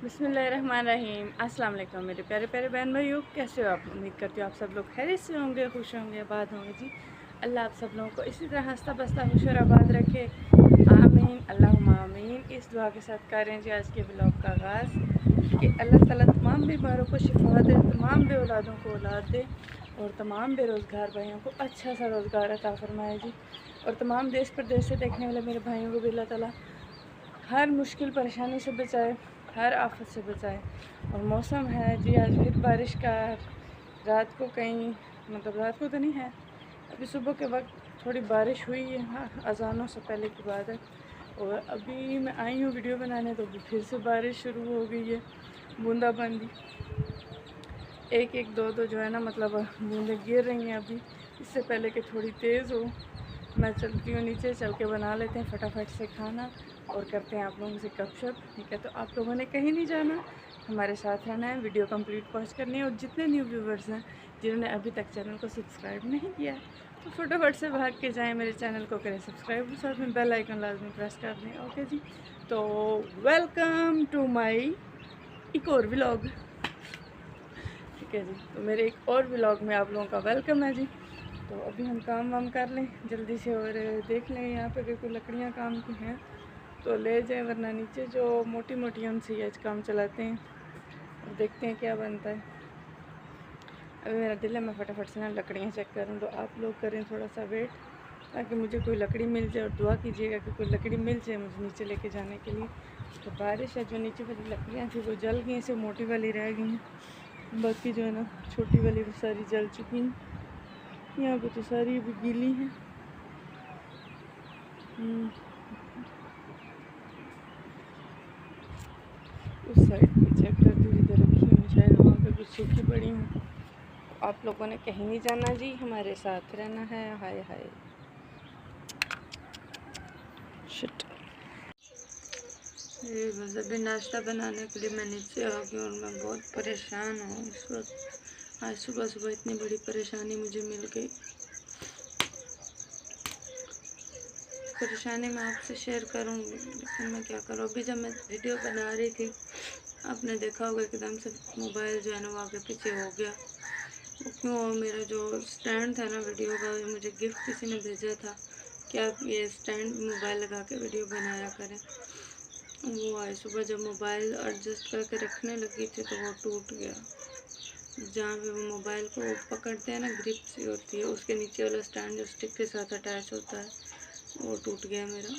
बिस्मिल्लाहिर्रहमानिर्रहीम। अस्सलाम वालेकुम मेरे प्यारे प्यारे बहन भाइयों, कैसे हो आप? उम्मीद करती हूँ आप सब लोग खैरियत से होंगे, खुश होंगे, आबाद होंगे जी। अल्लाह आप सब लोगों को इसी तरह हंसता बसता खुश और आबाद रखे, आमीन अल्लाहुम्मा आमीन। इस दुआ के साथ करें जी आज के ब्लॉग का आगाज़ कि अल्लाह ताला तमाम बीमारों को शिफा दे, तमाम बे औलादों को औलाद दे और तमाम बेरोज़गार भाइयों को अच्छा सा रोज़गार अता फरमाए जी। और तमाम देश प्रदेश से देखने वाले मेरे भाइयों को भी अल्लाह ताला हर मुश्किल परेशानी से बचाए, हर आफत से बचाए। और मौसम है जी आज फिर बारिश का। रात को कहीं मतलब रात को तो नहीं है, अभी सुबह के वक्त थोड़ी बारिश हुई है, हाँ अजानों से पहले की बात है। और अभी मैं आई हूँ वीडियो बनाने तो अभी फिर से बारिश शुरू हो गई है, बूंदाबांदी एक एक दो दो जो है ना मतलब बूंदें गिर रही हैं अभी। इससे पहले कि थोड़ी तेज़ हो मैं चलती हूँ नीचे, चल के बना लेते हैं फटाफट से खाना और करते हैं आप लोगों से गपशप, ठीक है? तो आप लोगों ने कहीं नहीं जाना, हमारे साथ रहना है, वीडियो कंप्लीट वॉच करनी है। और जितने न्यू व्यूवर्स हैं जिन्होंने अभी तक चैनल को सब्सक्राइब नहीं किया है तो फटाफट से भाग के जाएँ, मेरे चैनल को करें सब्सक्राइब और साथ में बेल आइकन लाजमी प्रेस कर दें। ओके जी, तो वेलकम टू माई एक और व्लॉग, ठीक है जी। तो मेरे एक और व्लॉग में आप लोगों का वेलकम है जी। तो अभी हम काम वाम कर लें जल्दी से और देख लें यहाँ पे अगर कोई लकड़ियाँ काम की हैं तो ले जाएं, वरना नीचे जो मोटी मोटी उनसे आज काम चलाते हैं और देखते हैं क्या बनता है। अभी मेरा दिल है मैं फटाफट से ना लकड़ियाँ चेक करूँ, तो आप लोग करें थोड़ा सा वेट ताकि मुझे कोई लकड़ी मिल जाए और दुआ कीजिएगा कि कोई लकड़ी मिल जाए मुझे नीचे लेके जाने के लिए। तो बारिश है, जो नीचे वाली लकड़ियाँ थी वो जल गई, सिर्फ मोटी वाली रह गई हैं, बाकी जो है ना छोटी वाली वो सारी जल चुकी हैं। यहाँ पे तो सारी अभी गीली हैं। उस साइड पे चेक करती हुई इधर रखी हूँ, शायद वहाँ पे कुछ सूखी पड़ी हूँ। आप लोगों ने कहीं नहीं जाना जी, हमारे साथ रहना है। हाय हाय शिट। ये बस अभी नाश्ता बनाने के लिए मैं नीचे आ गई और मैं बहुत परेशान हूँ इस वक्त। आज सुबह सुबह इतनी बड़ी परेशानी मुझे मिल गई। परेशानी मैं आपसे शेयर करूँगी लेकिन मैं क्या करूँ। अभी जब मैं वीडियो बना रही थी आपने देखा होगा एकदम से मोबाइल जो है ना वो आगे पीछे हो गया। वो क्यों? मेरा जो स्टैंड था ना वीडियो का, मुझे गिफ्ट किसी ने भेजा था कि आप ये स्टैंड मोबाइल लगा के वीडियो बनाया करें। वो आज सुबह जब मोबाइल एडजस्ट करके रखने लगी थी तो वो टूट गया। जहाँ पे वो मोबाइल को पकड़ते हैं ना, ग्रिप सी होती है, उसके नीचे वाला स्टैंड जो स्टिक के साथ अटैच होता है वो टूट गया मेरा।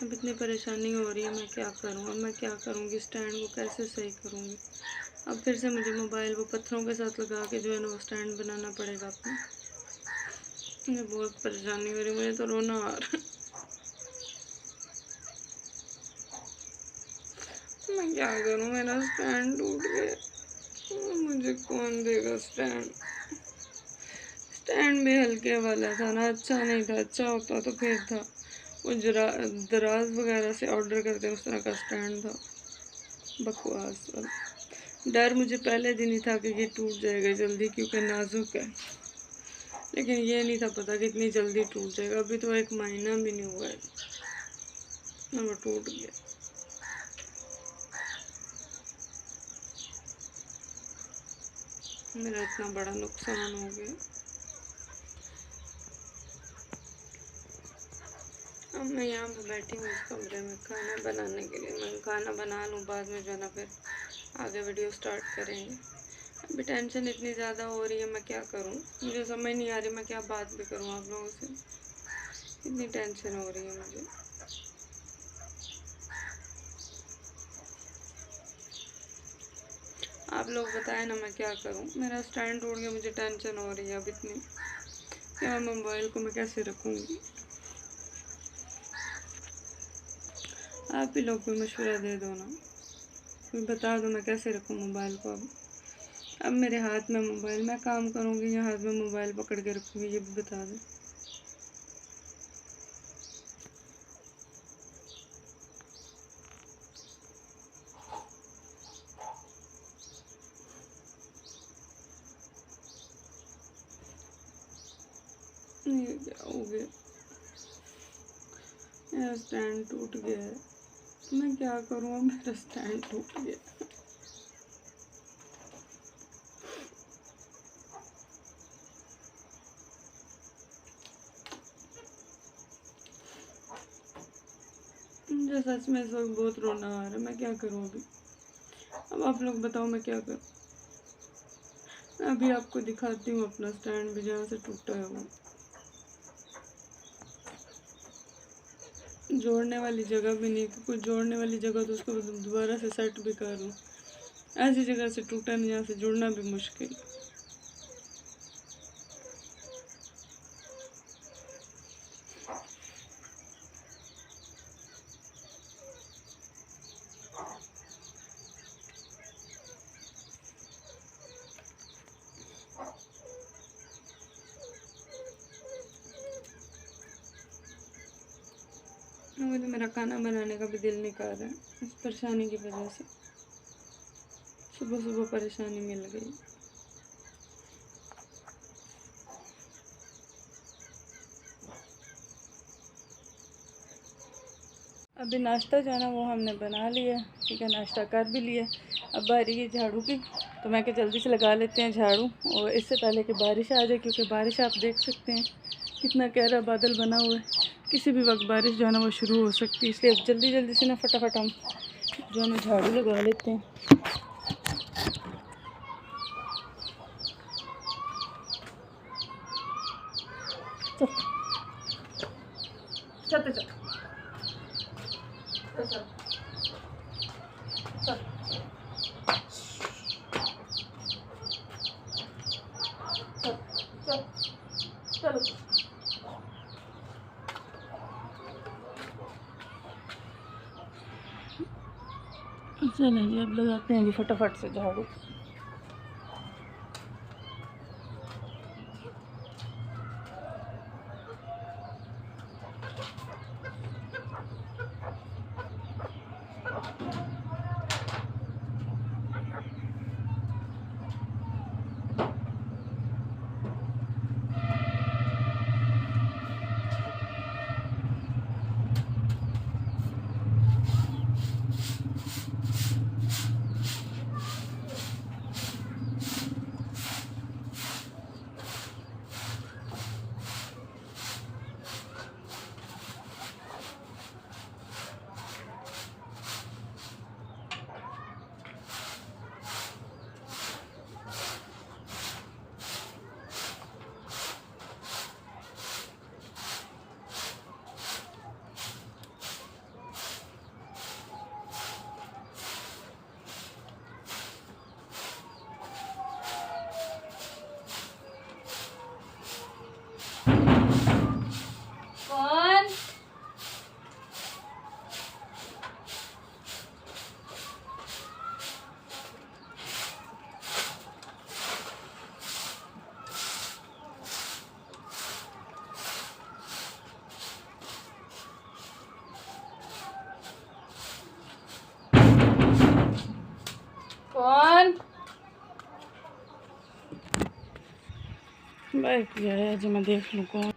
अब इतनी परेशानी हो रही है, मैं क्या करूँ? अब मैं क्या करूँगी? स्टैंड को कैसे सही करूँगी? अब फिर से मुझे मोबाइल वो पत्थरों के साथ लगा के जो है ना वो स्टैंड बनाना पड़ेगा अपना। मुझे बहुत परेशानी हो रही, मुझे तो रोना आ रहा है। मैं क्या करूँ? मेरा स्टैंड टूट गया, मुझे कौन देगा स्टैंड? स्टैंड भी हल्के वाला था ना, अच्छा नहीं था। अच्छा होता तो फिर था, वो जरा दराज वगैरह से ऑर्डर करते उस तरह का स्टैंड था, बकवास वाला। डर मुझे पहले दिन ही था कि ये टूट जाएगा जल्दी क्योंकि नाजुक है, लेकिन ये नहीं था पता कि इतनी जल्दी टूट जाएगा। अभी तो 1 महीना भी नहीं हुआ है ना वो टूट गया। मेरा इतना बड़ा नुकसान हो गया। अब मैं यहाँ पे बैठी हूँ इस कमरे में खाना बनाने के लिए। मैं खाना बना लूँ, बाद में जो है ना फिर आगे वीडियो स्टार्ट करेंगे। अभी टेंशन इतनी ज़्यादा हो रही है, मैं क्या करूँ? मुझे समझ नहीं आ रही मैं क्या बात भी करूँ आप लोगों से, इतनी टेंशन हो रही है मुझे। आप लोग बताएं ना मैं क्या करूँ? मेरा स्टैंड टूट गया, मुझे टेंशन हो रही है अब इतनी, क्या मोबाइल को मैं कैसे रखूँगी? आप ही लोग कोई मशवरा दे दो ना, कोई बता दो मैं कैसे रखूँ मोबाइल को। अब मेरे हाथ में मोबाइल, मैं काम करूँगी या हाथ में मोबाइल पकड़ के रखूँगी, ये भी बता दो। ये क्या हो गया? मेरा स्टैंड टूट गया है। मैं क्या करूँ, मेरा स्टैंड टूट गया। मुझे सच में इस वक्त बहुत रोना आ रहा है। मैं क्या करूँ अभी? अब आप लोग बताओ मैं क्या करूँ? मैं अभी आपको दिखाती हूँ अपना स्टैंड भी, जहाँ से टूटा है वो। जोड़ने वाली जगह भी नहीं, कुछ जोड़ने वाली जगह तो उसको दोबारा से सेट भी करूँ, ऐसी जगह से टूटा नहीं जहाँ से जुड़ना भी मुश्किल। मुझे तो मेरा खाना बनाने का भी दिल नहीं कर रहा है इस परेशानी की वजह से। सुबह सुबह परेशानी मिल गई। अभी नाश्ता जो है ना वो हमने बना लिया, ठीक है, नाश्ता कर भी लिया। अब बारी है झाड़ू की, तो मैं कि जल्दी से लगा लेते हैं झाड़ू, और इससे पहले कि बारिश आ जाए, क्योंकि बारिश आप देख सकते हैं कितना गहरा बादल बना हुआ है, किसी भी वक्त बारिश जो है ना वो शुरू हो सकती है। इसलिए अब जल्दी जल्दी से ना फटाफट हम जो है ना झाड़ू लगा लेते हैं। चल चल चल चल चल चल चलो। चलें जी, अब लगाते हैं जी फटाफट से झाड़ू। कौन? कौन? भाई क्या है जी, मैं देख लूँ कौन।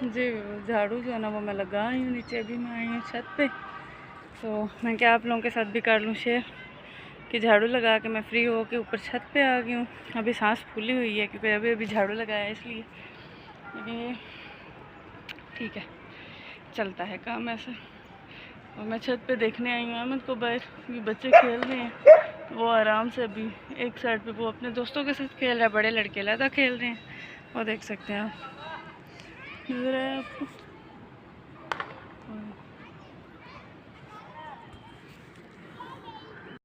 जी झाड़ू जो है ना वो मैं लगा आई हूँ, नीचे अभी मैं आई हूँ छत पे। तो मैं क्या आप लोगों के साथ भी कर लूँ शेयर कि झाड़ू लगा के मैं फ्री हो के ऊपर छत पे आ गई हूँ। अभी सांस फूली हुई है क्योंकि अभी अभी झाड़ू लगाया इसलिए, लेकिन ये ठीक है, चलता है काम ऐसे। और मैं छत पे देखने आई हूँ अहमद को बाहर, ये बच्चे खेल रहे हैं, वो आराम से अभी एक साइड पे वो अपने दोस्तों के साथ खेल रहा है, बड़े लड़के अलग खेल रहे हैं, वो देख सकते हैं आप, नजर आया आपको।